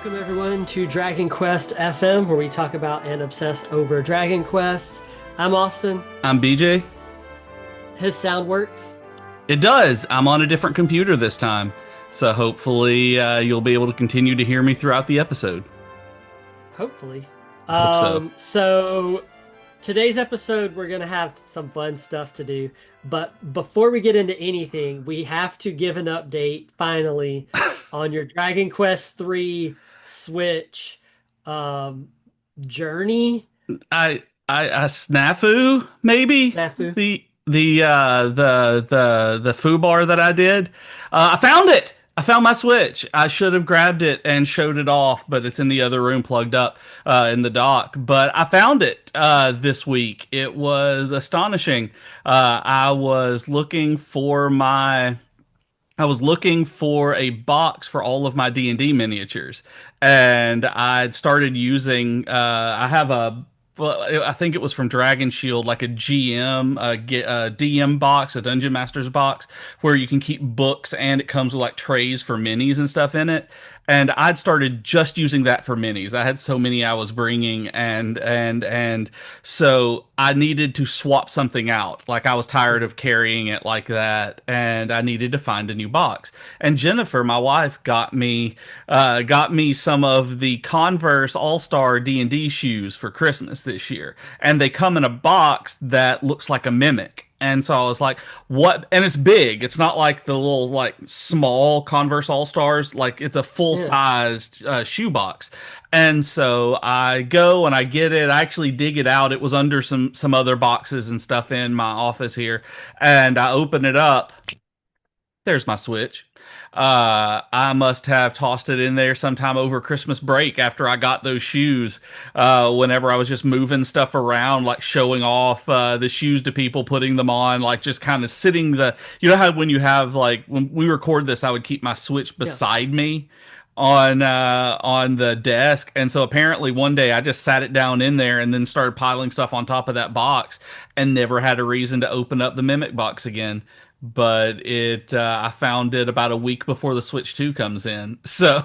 Welcome everyone to Dragon Quest FM, where we talk about and obsess over Dragon Quest. I'm Austin. I'm BJ. His sound works. It does. I'm on a different computer this time. So hopefully you'll be able to continue to hear me throughout the episode. Hopefully. I hope so. So today's episode, we're gonna have some fun stuff to do. But before we get into anything, we have to give an update finally on your Dragon Quest III Switch um, journey. I snafu maybe Snafu. the foo bar that I did. I found it. I found my Switch. I should have grabbed it and showed it off, but it's in the other room plugged up in the dock. But I found it this week. It was astonishing. I was looking for my I was looking for a box for all of my D&D miniatures, and I'd started using. I have a, well, I think it was from Dragon Shield, like a GM, a DM box, a Dungeon Master's box, where you can keep books, and it comes with like trays for minis and stuff in it. And I'd started just using that for minis. I had so many I was bringing, and so I needed to swap something out. Like I was tired of carrying it like that, and I needed to find a new box. And Jennifer, my wife, got me some of the Converse All Star D&D shoes for Christmas this year, and they come in a box that looks like a mimic. And so I was like, what? And it's big. It's not like the little, like, small Converse All Stars. Like, it's a full Yeah. sized shoebox. And so I go and I get it. I actually dig it out. It was under some other boxes and stuff in my office here. And I open it up. There's my Switch. I must have tossed it in there sometime over Christmas break after I got those shoes. Whenever I was just moving stuff around, like showing off the shoes to people, putting them on, like just kind of sitting you know how when you have like when we record this, I would keep my Switch Yeah. beside me on the desk. And so apparently one day I just sat it down in there and then started piling stuff on top of that box and never had a reason to open up the Mimic box again. But I found it about a week before the Switch 2 comes in. So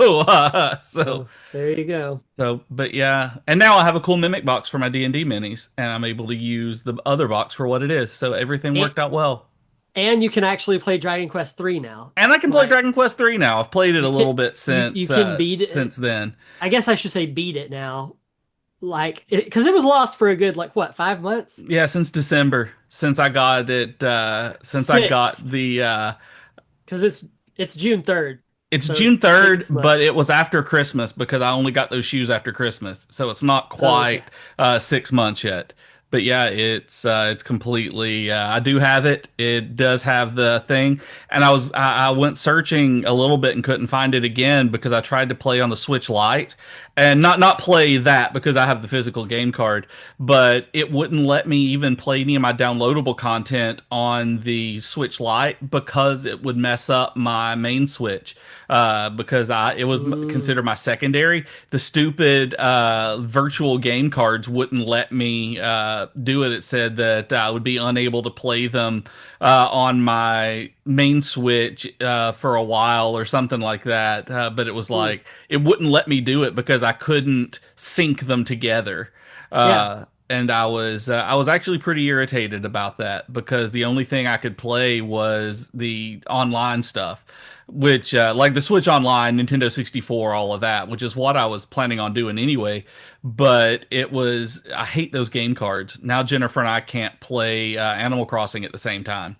there you go. But yeah. And now I have a cool Mimic box for my D&D minis, and I'm able to use the other box for what it is. So everything And, worked out well. and you can actually play Dragon Quest III now. And I can play Like Dragon Quest 3 now. I've played it you a can little bit you can beat it. since then. I guess I should say beat it now. Like because it was lost for a good like what 5 months? Yeah, since December, since I got it, since I got Six, the because it's June 3rd, it's so June it's 3rd, six but months. it was after Christmas because I only got those shoes after Christmas. So it's not Oh, okay. quite 6 months yet. But yeah, it's completely I do have it. It does have the thing. And I went searching a little bit and couldn't find it again because I tried to play on the Switch Lite and not play that because I have the physical game card, but it wouldn't let me even play any of my downloadable content on the Switch Lite because it would mess up my main Switch. Because it was Mm, considered my secondary. The stupid virtual game cards wouldn't let me do it. It said that I would be unable to play them on my main Switch for a while or something like that. But it was mm. like it wouldn't let me do it because I couldn't sync them together. Yeah. And I was actually pretty irritated about that because the only thing I could play was the online stuff, which like the Switch Online, Nintendo 64, all of that, which is what I was planning on doing anyway. But I hate those game cards. Now Jennifer and I can't play Animal Crossing at the same time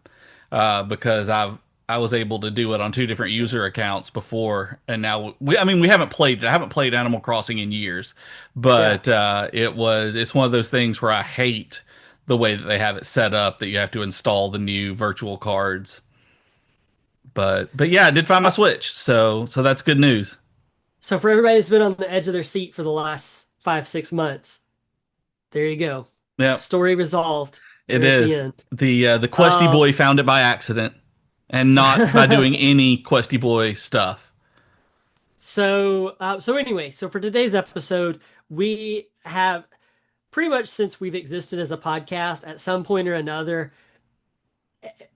because I was able to do it on two different user accounts before, and now I mean, we haven't played it. I haven't played Animal Crossing in years, Yeah. but it's one of those things where I hate the way that they have it set up that you have to install the new virtual cards. But yeah, I did find my Uh, Switch, so that's good news. so for everybody that's been on the edge of their seat for the last 5, 6 months, there you go. Yeah, Story resolved. it There's the is. end. The Questy Um, Boy found it by accident and not by doing any Questy Boy stuff. so anyway, so for today's episode, we have pretty much since we've existed as a podcast, at some point or another,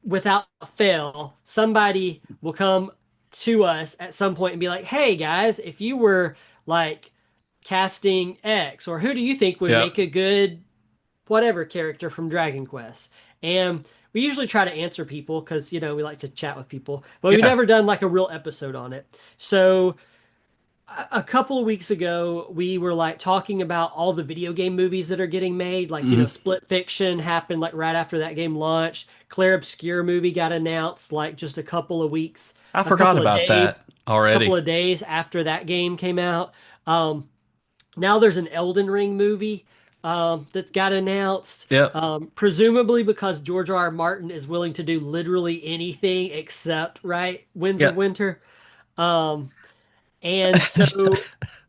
without fail, somebody will come to us at some point and be like, "Hey guys, if you were like casting X, or who do you think would Yep. make a good whatever character from Dragon Quest? And we usually try to answer people because, we like to chat with people, but we've Yeah. never done like a real episode on it. So a couple of weeks ago, we were like talking about all the video game movies that are getting made. Like, Hmm. Split Fiction happened like right after that game launched. Claire Obscure movie got announced like just I a forgot couple of about days, that already. after that game came out. Um, Now there's an Elden Ring movie that's got announced, Yep. presumably because George R. R. Martin is willing to do literally anything except, right, Winds of Yep. Winter. Um, and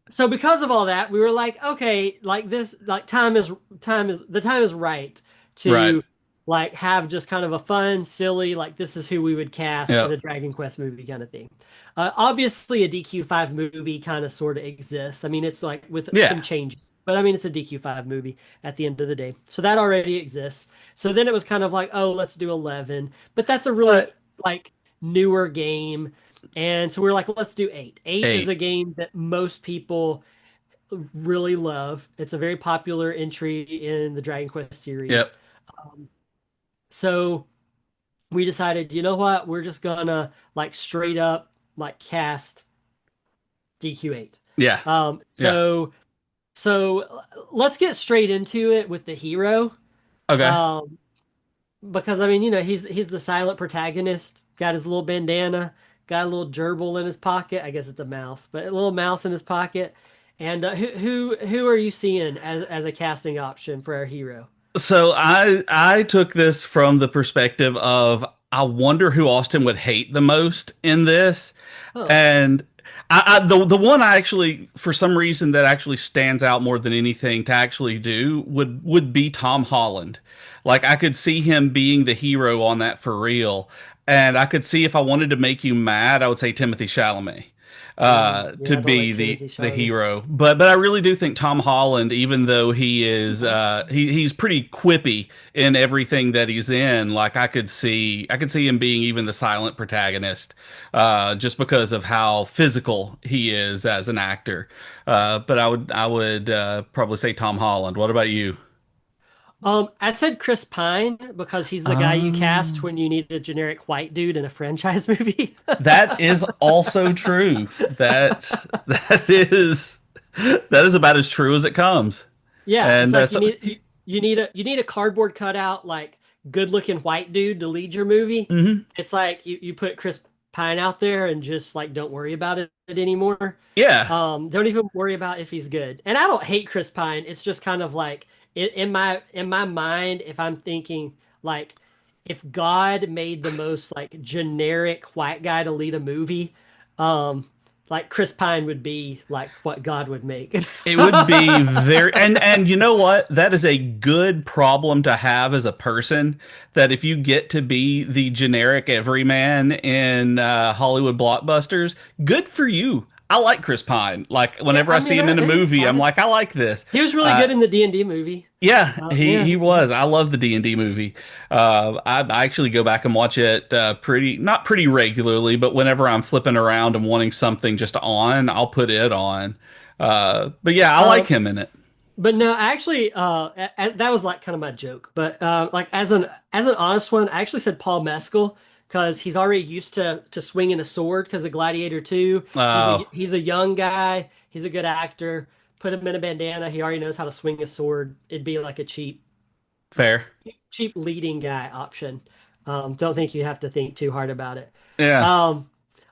so because of all that, we were like, okay, like this, like time is right Right. to like have just kind of a fun, silly, like this is who we would cast in a Yep. Dragon Quest movie kind of thing. Obviously, a DQ5 movie kind of sort of exists. I mean, it's like with Yeah. some change, but I mean, it's a DQ5 movie at the end of the day. So that already exists. So then it was kind of like, oh, let's do 11. But that's a really But like newer game. And so we were like, let's do eight. Eight is a 8. game that most people really love. It's a very popular entry in the Dragon Quest series. Yep. So we decided, you know what? We're just gonna like straight up like cast DQ8. Yeah. Um, Yeah. so so let's get straight into it with the hero. Okay. Um, because I mean, he's the silent protagonist. Got his little bandana, got a little gerbil in his pocket. I guess it's a mouse, but a little mouse in his pocket. And who are you seeing as a casting option for our hero? So I took this from the perspective of I wonder who Austin would hate the most in this, Huh. and the one I actually for some reason that actually stands out more than anything to actually do would be Tom Holland. Like I could see him being the hero on that for real, and I could see if I wanted to make you mad, I would say Timothy Chalamet to Yeah, I don't be like Timothy the Chalamet. hero. But I really do think Tom Holland, even though he is he's pretty quippy in everything that he's in, like I could see him being even the silent protagonist, just because of how physical he is as an actor. But I would probably say Tom Holland. What about you? I said Chris Pine because he's the guy you cast Um, when you need a generic white dude in a franchise movie. that is also true. That is about as true as it comes. Yeah, it's And like you need a cardboard cutout like good looking white dude to lead your movie. mhm. It's like you put Chris Pine out there and just like don't worry about it anymore. Yeah, Don't even worry about if he's good. And I don't hate Chris Pine. It's just kind of like in my mind, if I'm thinking like if God made the most like generic white guy to lead a movie, um, like Chris Pine would be like what God would make. it would be very and you know what? That is a good problem to have as a person that if you get to be the generic everyman in Hollywood blockbusters, good for you. I like Chris Pine. Like Yeah, whenever I I see mean, him in a it's movie, I'm fine. like, I like this. He was really Uh, good in the D&D movie. Yeah, Yeah. he was. I love the D&D movie. I actually go back and watch it pretty not pretty regularly, but whenever I'm flipping around and wanting something just on, I'll put it on. But yeah, I like Um, him in it. but no, actually, that was like kind of my joke. But like as an honest one, I actually said Paul Mescal because he's already used to swinging a sword because of Gladiator 2. Oh, He's a young guy. He's a good actor. Put him in a bandana. He already knows how to swing a sword. It'd be like a fair. cheap leading guy option. Don't think you have to think too hard about it. Yeah. Um,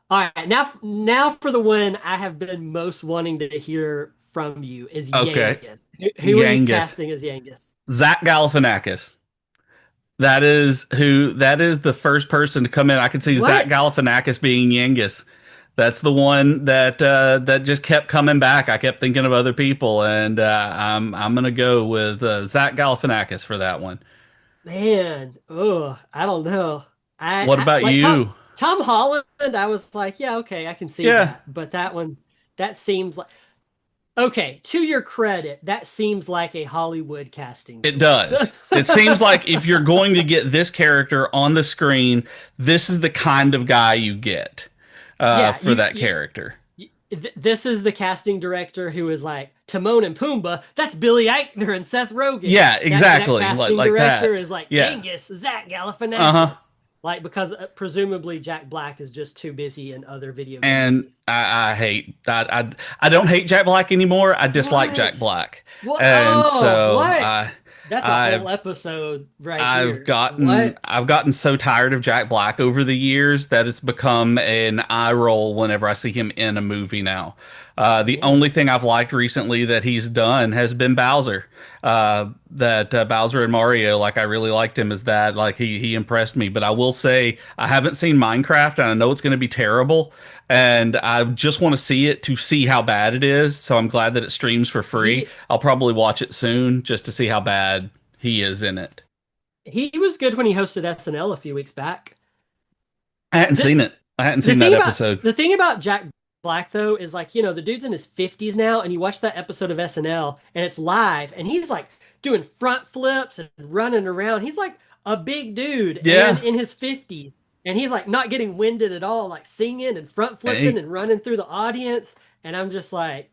all right, now for the one I have been most wanting to hear from you is Okay. Yangus. Who are you Yangus. casting as Yangus? Zach Galifianakis. That is the first person to come in. I can see Zach What? Galifianakis being Yangus. That's the one that just kept coming back. I kept thinking of other people, and I'm gonna go with Zach Galifianakis for that one. Man, oh, I don't know. What I about like you? Tom Holland. I was like, yeah, okay, I can see Yeah, that. But that one, that seems like okay. To your credit, that seems like a Hollywood casting it choice. does. It seems like if you're going to get this character on the screen, this is the kind of guy you get Yeah, for that character. This is the casting director who is like Timon and Pumbaa. That's Billy Eichner and Seth Rogen. Yeah, That exactly. casting Like director that. is like Yeah. Angus, Zach Uh-huh. Galifianakis. Like because presumably Jack Black is just too busy in other video game And movies. I don't hate Jack Black anymore. I dislike Jack What? Black. What? And Oh, so what? That's a whole I've episode right here. What? I've gotten so tired of Jack Black over the years that it's become an eye roll whenever I see him in a movie now. The only Man. thing I've liked recently that he's done has been Bowser. That Bowser and Mario, like I really liked him as that. Like he impressed me. But I will say I haven't seen Minecraft, and I know it's going to be terrible. And I just want to see it to see how bad it is. So I'm glad that it streams for free. He I'll probably watch it soon just to see how bad he is in it. he was good when he hosted SNL a few weeks back. I hadn't The seen it. I hadn't the seen thing that about episode. the thing about Jack Black though is like, the dude's in his 50s now and you watch that episode of SNL and it's live and he's like doing front flips and running around. He's like a big dude and Yeah. in his 50s and he's like not getting winded at all, like singing and front flipping Hey. and running through the audience and I'm just like,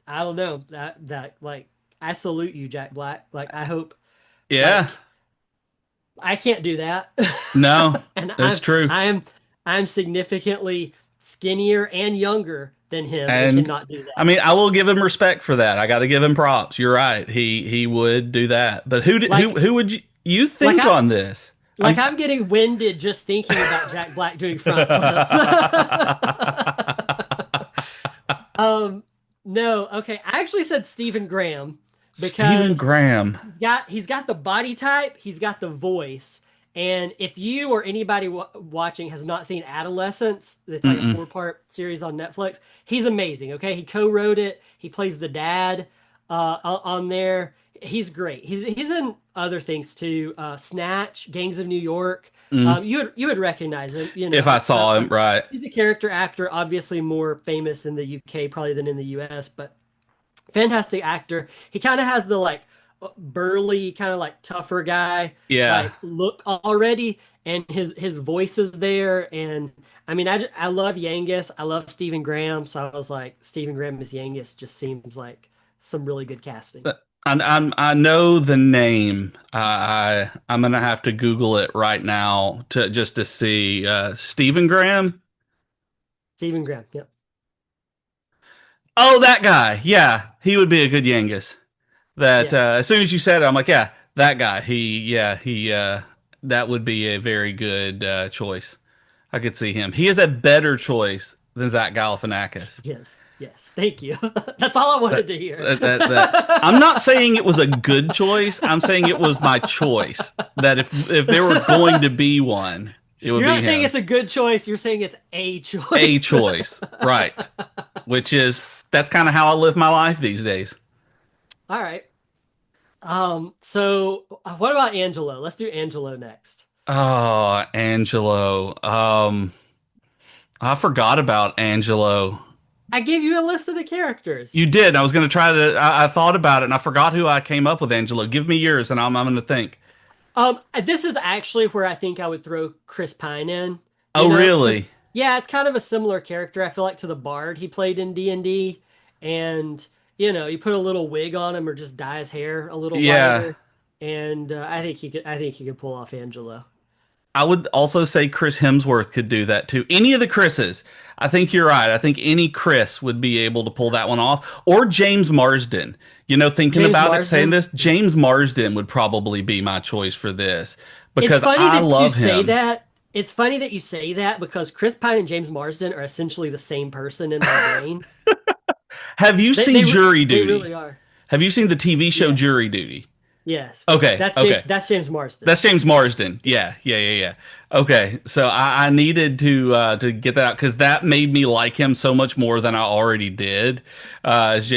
I don't know, that like I salute you, Jack Black. Like I hope Yeah. like I can't do that. No, And it's true. I'm significantly skinnier and younger than him and And cannot do I that. mean, I will give him respect for that. I got to give him props. You're right. He would do that. But Like who would you like think I on this? like I'm I'm getting winded just thinking about Jack Black doing front flips. um no, okay. I actually said Stephen Graham Stephen because Graham. he's got the body type, he's got the voice. And if you or anybody watching has not seen Adolescence, it's like a Mm-mm. four-part series on Netflix. He's amazing. Okay, he co-wrote it. He plays the dad on there. He's great. He's in other things too. Snatch, Gangs of New York. Mm. You would recognize him. If I saw him, right. He's a character actor, obviously more famous in the UK probably than in the US, but fantastic actor. He kind of has the like burly, kind of like tougher guy Yeah. like look already, and his voice is there. And I mean, I love Yangus. I love Stephen Graham, so I was like, Stephen Graham as Yangus just seems like some really good casting. I know the name. I'm gonna have to Google it right now to just to see Stephen Graham. Stephen Graham, yep, Oh, that guy. Yeah, he would be a good Yangus. That yeah, as soon as you said it, I'm like, yeah, that guy. He that would be a very good choice. I could see him. He is a better choice than Zach Galifianakis. yes, yes. Thank you. That's all I wanted That, to hear. that I'm not saying it was a good choice. I'm saying it was my choice. That if there were going to be one, it would You're be not saying him. it's a good choice. You're saying it's a A choice. choice, right? Which is that's kind of how I live my life these days. All right. So what about Angelo? Let's do Angelo next. Oh, Angelo. I forgot about Angelo. I gave you a list of the characters. You did. I was going to try to. I thought about it, and I forgot who I came up with. Angelo, give me yours, and I'm going to think. This is actually where I think I would throw Chris Pine in, Oh, because really? yeah, it's kind of a similar character. I feel like to the Bard he played in D&D, and you put a little wig on him or just dye his hair a little Yeah. whiter, and I think he could pull off Angelo. I would also say Chris Hemsworth could do that too. Any of the Chris's. I think you're right. I think any Chris would be able to pull that one off. Or James Marsden. Thinking James about it, saying Marsden. this, James Marsden would probably be my choice for this It's because funny I that you love say him. that. It's funny that you say that because Chris Pine and James Marsden are essentially the same person in my brain. Have you They seen they Jury they Duty? really are. Have you seen the TV show Yes. Jury Duty? Yes. Okay, That's James okay. that's James Marsden. That's James Marsden. Yeah, yeah, yeah, yeah. Okay, so I needed to get that out because that made me like him so much more than I already did as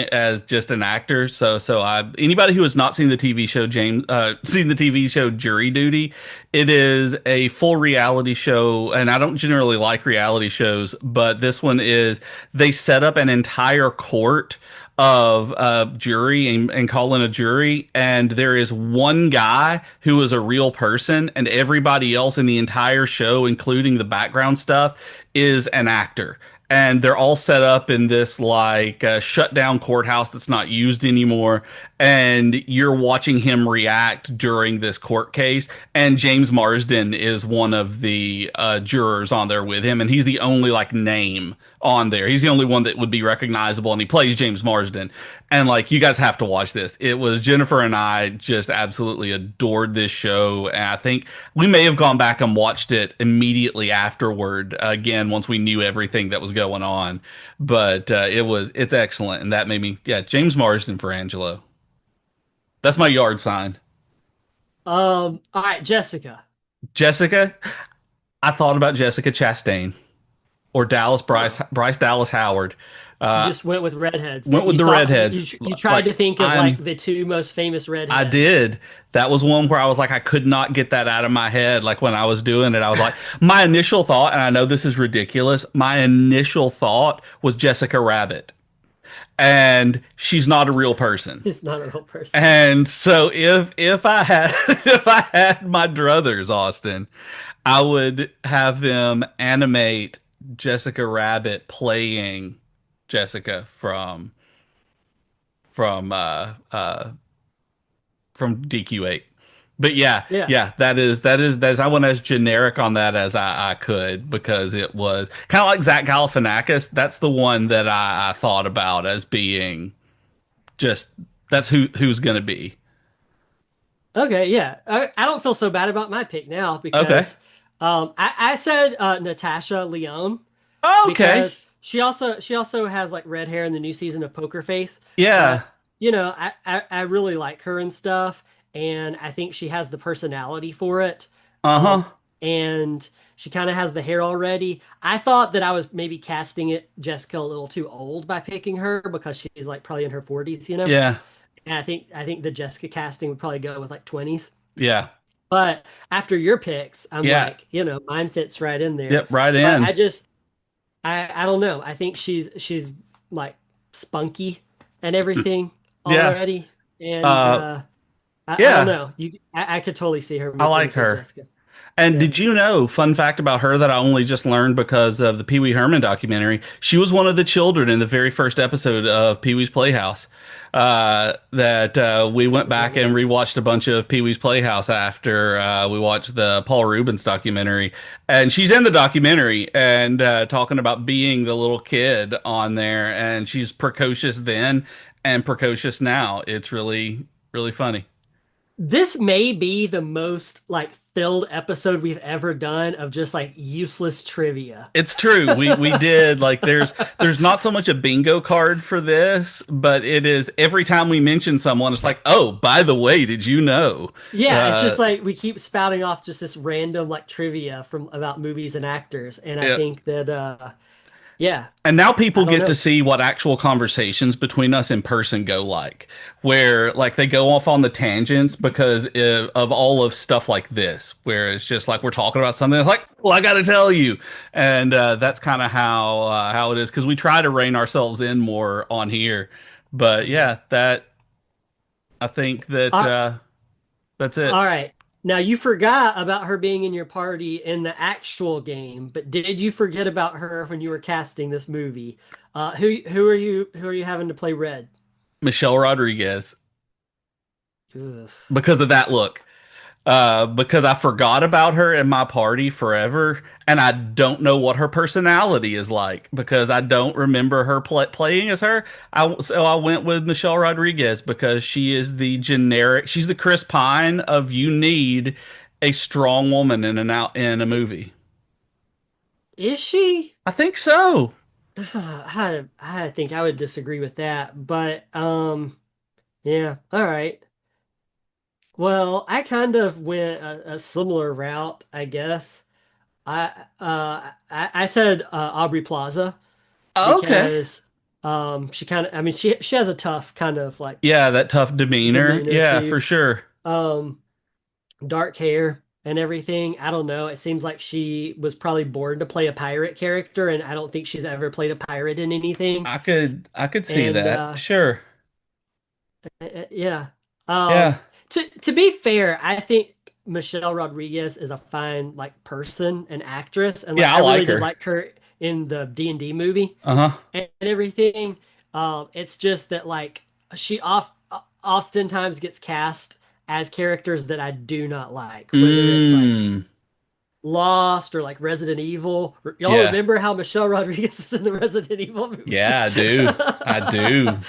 just an actor. So I anybody who has not seen the TV show seen the TV show Jury Duty, it is a full reality show, and I don't generally like reality shows, but this one is they set up an entire court of jury and call in a jury, and there is one guy who is a real person, and everybody else in the entire show, including the background stuff, is an actor. and they're all set up in this like shut down courthouse that's not used anymore, and you're watching him react during this court case, and James Marsden is one of the jurors on there with him, and he's the only like name on there. He's the only one that would be recognizable, and he plays James Marsden. And like, you guys have to watch this. It was Jennifer and I just absolutely adored this show, and I think we may have gone back and watched it immediately afterward again once we knew everything that was going on. But it's excellent, and that made me, yeah, James Marsden for Angelo. That's my yard sign. All right, Jessica. Jessica, I thought about Jessica Chastain or Huh. Bryce Dallas Howard. You Uh, just went with redheads, went didn't with you? the Thought redheads. you tried to Like think of like I'm the two most famous I redheads. did. That was one where I was like, I could not get that out of my head. Like when I was doing it, I was like, my initial thought, and I know this is ridiculous, my initial thought was Jessica Rabbit. And she's not a real person. He's not a real person. And so if I had if I had my druthers, Austin, I would have them animate Jessica Rabbit playing Jessica from uh uh from DQ8. But yeah, Yeah. yeah, that is I went as generic on that as I could because it was kind of like Zach Galifianakis. That's the one that I thought about as being just that's who's gonna be. Okay, yeah. I don't feel so bad about my pick now Okay. because I said Natasha Lyonne Okay. because she also has like red hair in the new season of Poker Face. Yeah. But I really like her and stuff, and I think she has the personality for it. Uh-huh. And she kind of has the hair already. I thought that I was maybe casting it Jessica a little too old by picking her because she's like probably in her 40s, you know. Yeah. And I think the Jessica casting would probably go with like 20s. Yeah. But after your picks, I'm Yeah. like, mine fits right in there. Yep, right But in. I don't know. I think she's like spunky and everything Yeah. already. And Uh I don't yeah, know. I could totally see her I moving like for her. Jessica. And Yeah. did you know, fun fact about her that I only just learned because of the Pee Wee Herman documentary? She was one of the children in the very first episode of Pee Wee's Playhouse. That we went back and Really? rewatched a bunch of Pee Wee's Playhouse after we watched the Paul Rubens documentary. And she's in the documentary and talking about being the little kid on there. And she's precocious then and precocious now. It's really, really funny. This may be the most like filled episode we've ever done of just like useless trivia. It's true. We did like there's not so much a bingo card for this, but it is every time we mention someone, it's like, oh, by the way, did you know? Yeah, it's Uh, just like we keep spouting off just this random like trivia from about movies and actors, and I yeah. think that yeah, And now I people don't get to know. see what actual conversations between us in person go like, where like they go off on the tangents because of all of stuff like this, where it's just like we're talking about something. It's like, well, I got to tell you, and that's kind of how it is because we try to rein ourselves in more on here. But Mhm. yeah, that I think that All that's it. all right. Now you forgot about her being in your party in the actual game, but did you forget about her when you were casting this movie? Who are you having to play Red? Michelle Rodriguez Ugh. because of that look. Because I forgot about her in my party forever, and I don't know what her personality is like because I don't remember her playing as her. So I went with Michelle Rodriguez because she is the generic. She's the Chris Pine of you need a strong woman in a movie. Is she? I think so. I think I would disagree with that, but yeah, all right. Well, I kind of went a similar route, I guess. I said Aubrey Plaza Okay. because she kind of I mean she has a tough kind of like Yeah, that tough demeanor. demeanor Yeah, for too. sure. Um dark hair and everything. I don't know. It seems like she was probably born to play a pirate character, and I don't think she's ever played a pirate in anything. I could see And that. Sure. yeah. Yeah. To be fair, I think Michelle Rodriguez is a fine like person and actress, and like Yeah, I I really like did her. like her in the D&D movie Uh-huh. and everything. It's just that like she oftentimes gets cast as characters that I do not like, whether it's like Mm. Lost or like Resident Evil. Y'all Yeah. remember how Michelle Rodriguez was in the Resident Evil movie? Yeah, I do. I do.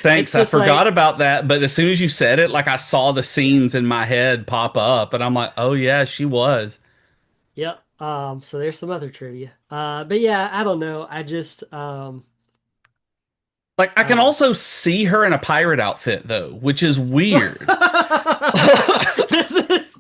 Thanks. It's I just forgot like, about that, but as soon as you said it, like I saw the yeah, scenes in my head pop up, and I'm like, "Oh yeah, she was." yep. So there's some other trivia. But yeah, I don't know. I just Like I can uh also see her in a pirate outfit though, which is weird. this is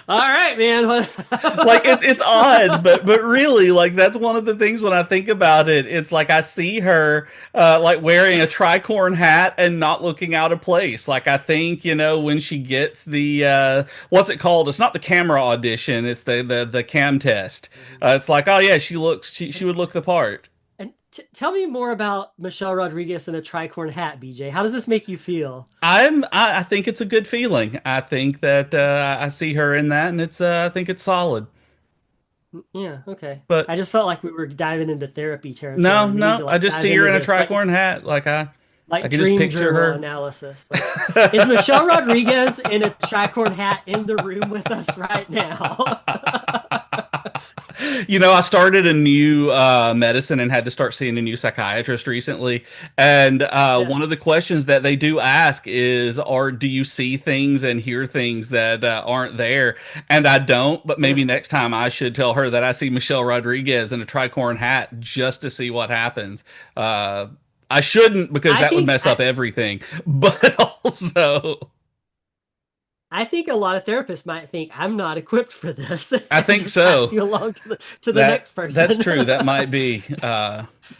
all right, man. Like it's odd, but really, like that's one of the things when I think about it. It's like I see her like wearing a tricorn hat and not looking out of place. Like I think when she gets the what's it called? It's not the camera audition. It's the cam test. It's like oh yeah, she would look the part. And tell me more about Michelle Rodriguez in a tricorn hat, BJ. How does this make you feel? I think it's a good feeling. I think that I see her in that, and it's I think it's solid. Yeah, okay. But I just felt like we were diving into therapy no, territory and we need no, to I like just dive see her into in a this tricorn hat. I like can just dream picture journal her. analysis. Like is Michelle Rodriguez in a tricorn hat in the room with us right now? I started a new medicine and had to start seeing a new psychiatrist recently. And Yeah. one of the questions that they do ask is, "Are do you see things and hear things that aren't there?" And I don't, but Yeah. maybe next time I should tell her that I see Michelle Rodriguez in a tricorn hat just to see what happens. Uh, I shouldn't because I that would think mess I up everything, but also I think a lot of therapists might think I'm not equipped for this I and think just pass so. you along to the That's next that's person. true. That might be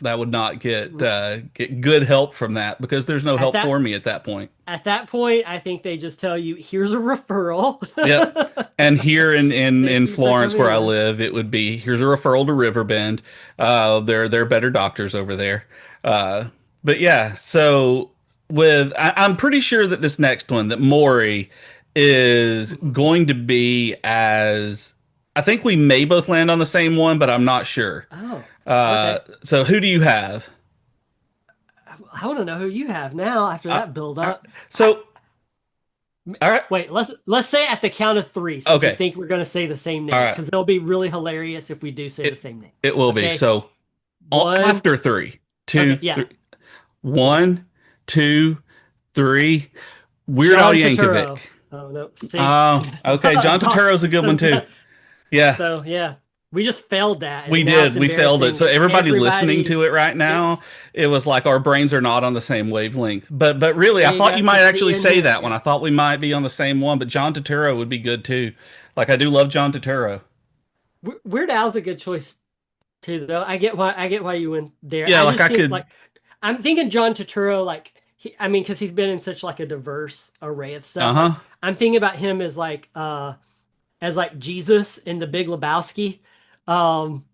that would not get good help from that because there's no At help that for me at that point. at that point, I think they just tell you, here's a referral. Yep. And here in Thank you for Florence coming where I in. live, it would be here's a referral to Riverbend. They're better doctors over there. Uh, but yeah, so I'm pretty sure that this next one that Maury is Mhm. going to be as I think we may both land on the same one, but I'm not sure. Oh, okay. So who do you have? I want to know who you have now after Uh, that build all right. up. I So all right, wait, let's say at the count of three, since you okay, think we're gonna say the same all name, right. because it'll be really hilarious if we do say the It same name. it will be Okay. so One. after three, Okay, two, yeah. three, one, two, three. Weird Al John Yankovic. Turturro. Oh no. See? Oh, okay. John It's all- Turturro's a good one too. Yeah, So yeah. We just failed that, we and now did. it's We failed it. embarrassing So that everybody listening everybody to it right now, gets it was like our brains are not on the same wavelength. But really, I they thought you got to might see actually and say hear. that one. Yeah. I thought we might be on the same one, but John Turturro would be good too. Like I do love John Turturro. Weird Al's a good choice too, though. I get why you went there. Yeah, I like just I think could. like I'm thinking John Turturro, like I mean, because he's been in such like a diverse array of Uh stuff. Like huh. I'm thinking about him as like Jesus in The Big Lebowski, um,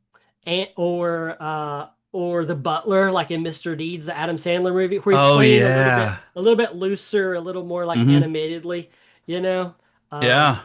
and or the butler like in Mr. Deeds, the Adam Sandler movie, where he's Oh playing yeah. a little bit looser, a little more like Mm-hmm. animatedly, you know. Yeah. Um,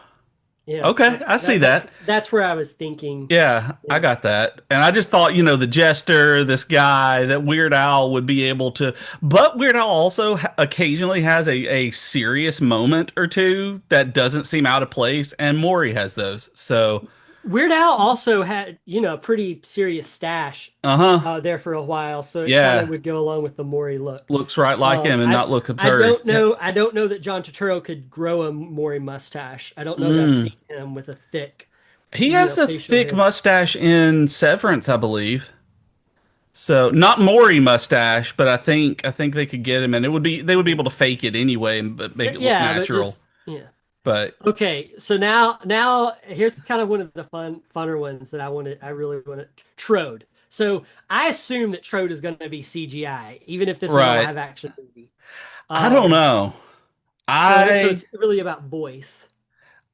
yeah, Okay, I see that. that's where I was thinking. Yeah, I Yeah. got that. And I just thought, the jester, this guy, that Weird Al would be able to. But Weird Al also occasionally has a serious moment or two that doesn't seem out of place, and Maury has those. So, Weird Al also had, a pretty serious stash uh-huh. there for a while, so it kind of Yeah, would go along with the Maury look. looks right like him and I not look I absurd. don't Yeah. know. I don't know that John Turturro could grow a Maury mustache. I don't know that I've Mm. seen him with a thick, He has a facial thick hair. mustache in Severance, I believe. So, not Maury mustache, but I think they could get him and they would be able to fake it anyway and but make it look Yeah, but natural. just yeah. But Okay, so now here's kind of one of the funner ones that I really want to Trode. So I assume that Trode is going to be CGI, even if this is a right. live action movie. I don't Um, know. so I it's really about voice.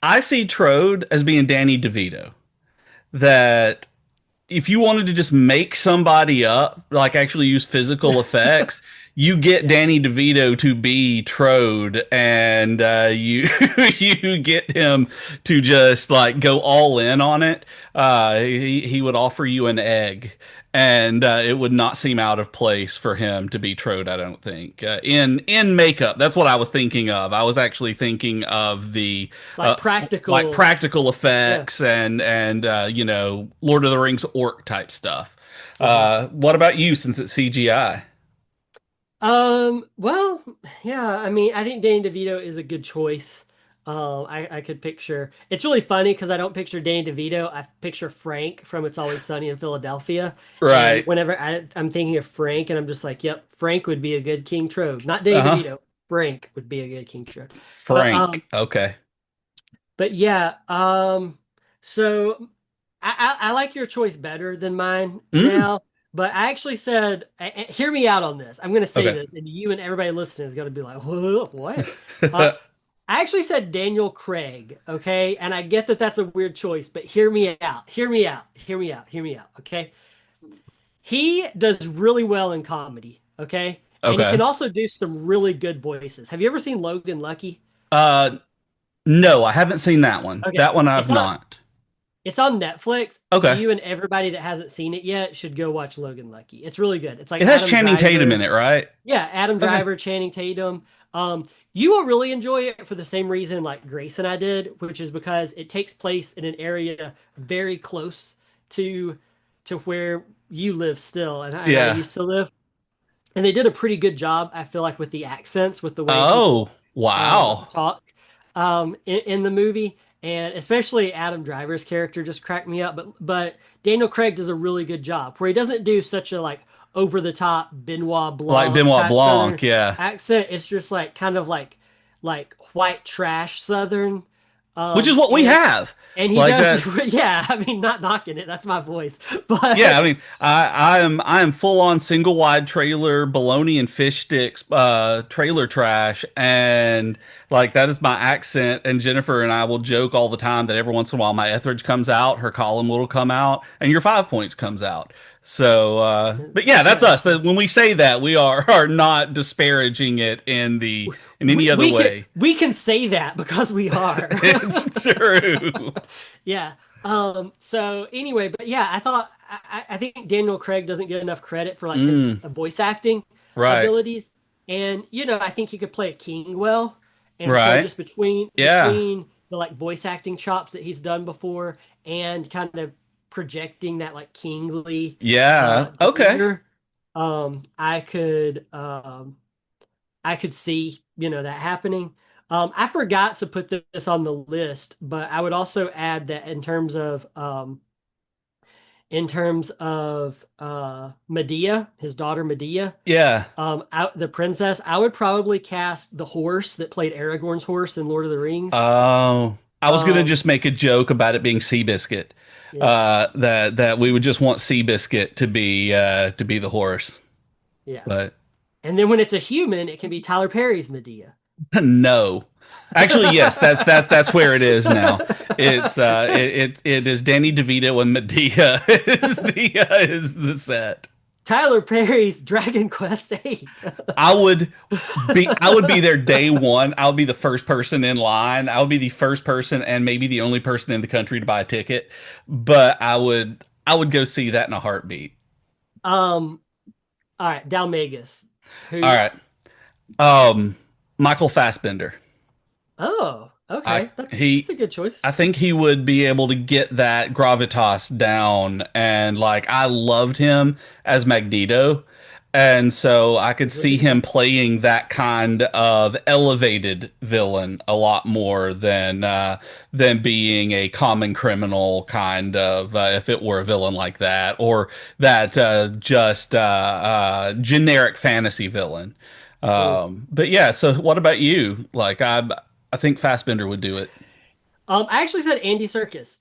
I see Trode as being Danny DeVito. That if you wanted to just make somebody up, like actually use physical effects, you get Yeah. Danny DeVito to be Trode, and you you get him to just like go all in on it. He would offer you an egg, and it would not seem out of place for him to be Trode. I don't think in makeup. That's what I was thinking of. I was actually thinking of the Like like practical. practical Yeah. effects and Lord of the Rings orc type stuff. Mhm. What about you? Since it's CGI. Well, yeah, I mean, I think Danny DeVito is a good choice. I could picture it's really funny because I don't picture Danny DeVito. I picture Frank from It's Always Sunny in Philadelphia. And Right. whenever I'm thinking of Frank, and I'm just like, yep, Frank would be a good King Trove. Not Danny Uh-huh. DeVito. Frank would be a good King Trove. But Frank. Okay. yeah, so I like your choice better than mine Mm. now, but I actually said, hear me out on this. I'm going to say Okay. this, and you and everybody listening is going to be like, what? Uh, I actually said Daniel Craig, okay? And I get that that's a weird choice, but hear me out. Hear me out. Hear me out. Hear me out, okay? He does really well in comedy, okay? And he Okay. can also do some really good voices. Have you ever seen Logan Lucky? Uh, no, I haven't seen that one. Okay. That one I've It's on not. It's on Netflix. Okay. You and everybody that hasn't seen it yet should go watch Logan Lucky. It's really good. It's like It has Adam Channing Tatum in Driver. it, right? Yeah, Adam Okay. Driver, Channing Tatum. You will really enjoy it for the same reason like Grace and I did, which is because it takes place in an area very close to where you live still and I Yeah. used to live. And they did a pretty good job, I feel like, with the accents, with the way Oh, people wow. talk in the movie, and especially Adam Driver's character just cracked me up. But Daniel Craig does a really good job where he doesn't do such a like over the top Benoit Like Blanc Benoit type Blanc, Southern yeah. accent. It's just like kind of like white trash Southern, Which is um, what we and have. and he Like does. that's Yeah, I mean, not knocking it. That's my voice, Yeah, I but mean, I am full on single wide trailer bologna and fish sticks trailer trash, and like that is my accent. And Jennifer and I will joke all the time that every once in a while my Etheridge comes out, her column will come out, and your 5 points comes out. So, but yeah, that's us. But when we say that, we are not disparaging it in any other way. we can say that because we are. It's true. Yeah. So anyway, but yeah, I think Daniel Craig doesn't get enough credit for like his Mm, voice acting right, abilities. And I think he could play a king well. And so right. just between Yeah, the like voice acting chops that he's done before and kind of projecting that like kingly yeah. Okay. demeanor, um, I could um I could see, that happening. I forgot to put this on the list, but I would also add that in terms of Medea, his daughter Medea, Yeah. the princess, I would probably cast the horse that played Aragorn's horse in Lord of the Rings. Oh, I was gonna Um, just make a joke about it being Seabiscuit. yeah, That we would just want Seabiscuit to be the horse. yeah. But And then when it's a human, it can be Tyler Perry's Medea. no. Actually, yes, that's where it is now. It's it is Danny DeVito and Medea is the set. Tyler Perry's Dragon Quest VIII. I would I would be there day one. I would be the first person in line. I would be the first person and maybe the only person in the country to buy a ticket. But I would go see that in a heartbeat. um, all right, Dalmagus, All who right. Um Michael Fassbender. Oh, I okay. That's he a good choice. I think he would be able to get that gravitas down, and like I loved him as Magneto, and so I could He's really see good. him playing that kind of elevated villain a lot more than being a common criminal kind of if it were a villain like that or that just generic fantasy villain. Cool. But yeah, so what about you? Like I think Fassbender would do it. I actually said Andy Serkis,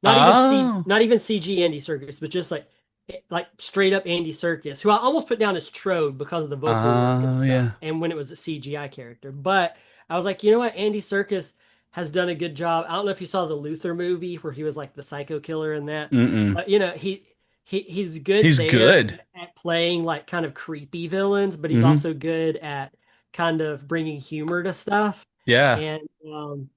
Oh, not even CG Andy Serkis, but just like straight up Andy Serkis, who I almost put down as Trode because of the vocal work and stuff, yeah. and when it was a CGI character. But I was like, you know what, Andy Serkis has done a good job. I don't know if you saw the Luther movie where he was like the psycho killer in that, Mm-mm. but he's good He's there good. at playing like kind of creepy villains, but he's Hmm. also good at kind of bringing humor to stuff. Yeah. And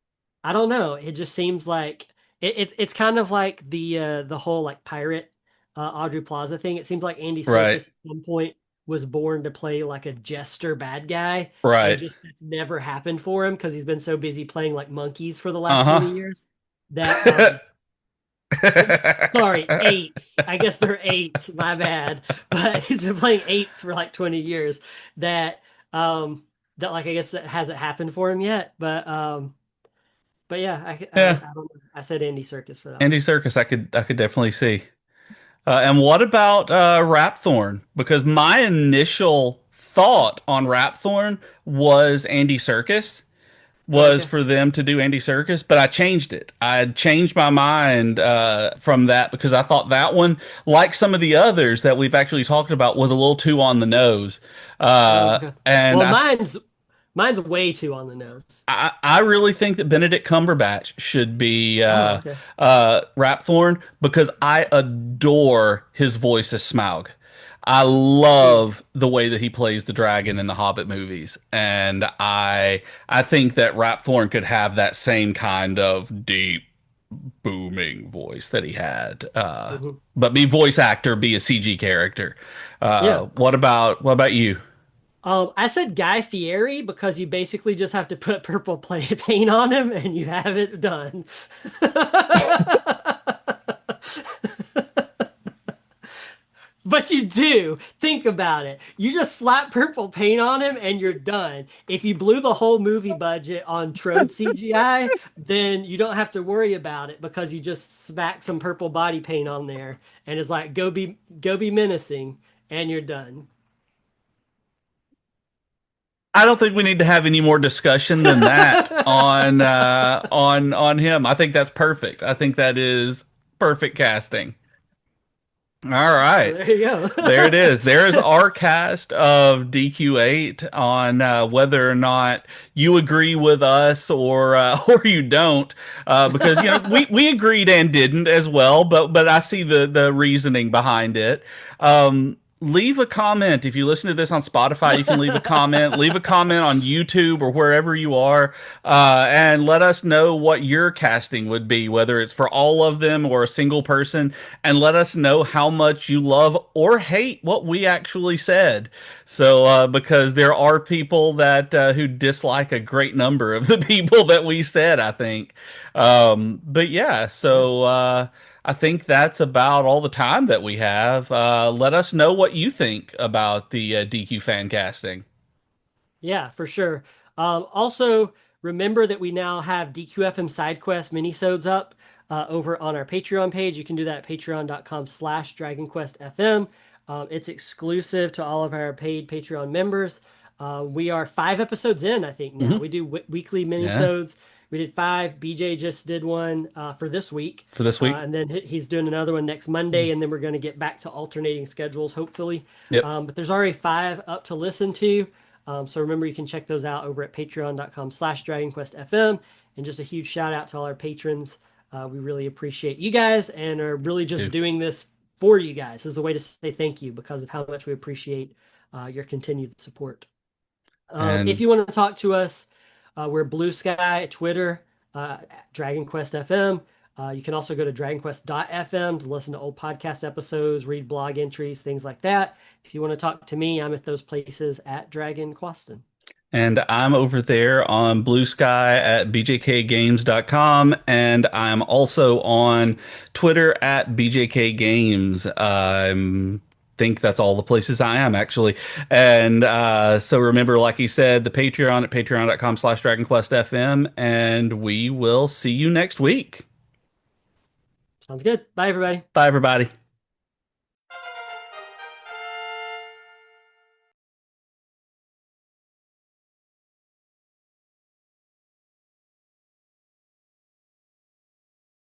I don't know, it just seems like it's kind of like the whole like pirate Audrey Plaza thing. It seems like Andy Right. Serkis at some point was born to play like a jester bad guy, and Right. just that's never happened for him because he's been so busy playing like monkeys for the last Uh-huh. 20 years that sorry, apes. I guess they're apes. My bad. But he's been playing apes for like 20 years. That um that like I guess that hasn't happened for him yet. But yeah, Yeah. I don't know. I said Andy Serkis for that Andy one. Serkis, I could definitely see. And what about Rapthorn? Because my initial thought on Rapthorn was Andy Serkis, Oh, was okay. for them to do Andy Serkis, but I changed it. I had changed my mind from that because I thought that one, like some of the others that we've actually talked about, was a little too on the nose. Oh, okay. And Well, mine's way too on the nose. I really think that Benedict Cumberbatch should be Oh, okay. Rapthorn because I adore his voice as Smaug. I Hmm. love the way that he plays the dragon in the Hobbit movies, and I think that Rapthorn could have that same kind of deep, booming voice that he had. Hmm. But be voice actor, be a CG character. Yeah. What about you? I said Guy Fieri because you basically just have to put purple play paint on him and you have it done. But you do. Think about it. You just slap purple paint on him and you're done. If you blew the whole movie budget on Trode CGI, then you don't have to worry about it because you just smack some purple body paint on there and it's like go be menacing and you're done. I don't think we need to have any more discussion than that on him. I think that's perfect. I think that is perfect casting. All So right. there you There it go. is. There is our cast of DQ8 on whether or not you agree with us or you don't, because we agreed and didn't as well, but I see the reasoning behind it. Leave a comment if you listen to this on Spotify. You can leave a comment. Leave a comment on YouTube or wherever you are, and let us know what your casting would be, whether it's for all of them or a single person, and let us know how much you love or hate what we actually said. So, because there are people that who dislike a great number of the people that we said, I think. But yeah, Yeah. so I think that's about all the time that we have. Let us know what you think about the DQ fan casting. Yeah, for sure. Also, remember that we now have DQFM side quest minisodes up over on our Patreon page. You can do that at patreon.com/DragonQuestFM. It's exclusive to all of our paid Patreon members. We are 5 episodes in, I think now. Hmm. We do weekly Yeah, minisodes. We did five. BJ just did one for this week. for this week. And then he's doing another one next Monday, and then we're going to get back to alternating schedules, hopefully. Yep. But there's already five up to listen to. So remember, you can check those out over at patreon.com/DragonQuestFM. And just a huge shout out to all our patrons. We really appreciate you guys and are really just Dude. doing this for you guys as a way to say thank you because of how much we appreciate your continued support. If And you want to talk to us, we're Blue Sky, Twitter, at Dragon Quest FM. You can also go to dragonquest.fm to listen to old podcast episodes, read blog entries, things like that. If you want to talk to me, I'm at those places at Dragon Quaston. and I'm over there on Blue Sky at bjkgames.com, and I'm also on Twitter at bjkgames. I think that's all the places I am actually. And so remember, like he said, the Patreon at patreon.com/DragonQuestFM, and we will see you next week. Sounds good. Bye, everybody. Bye, everybody.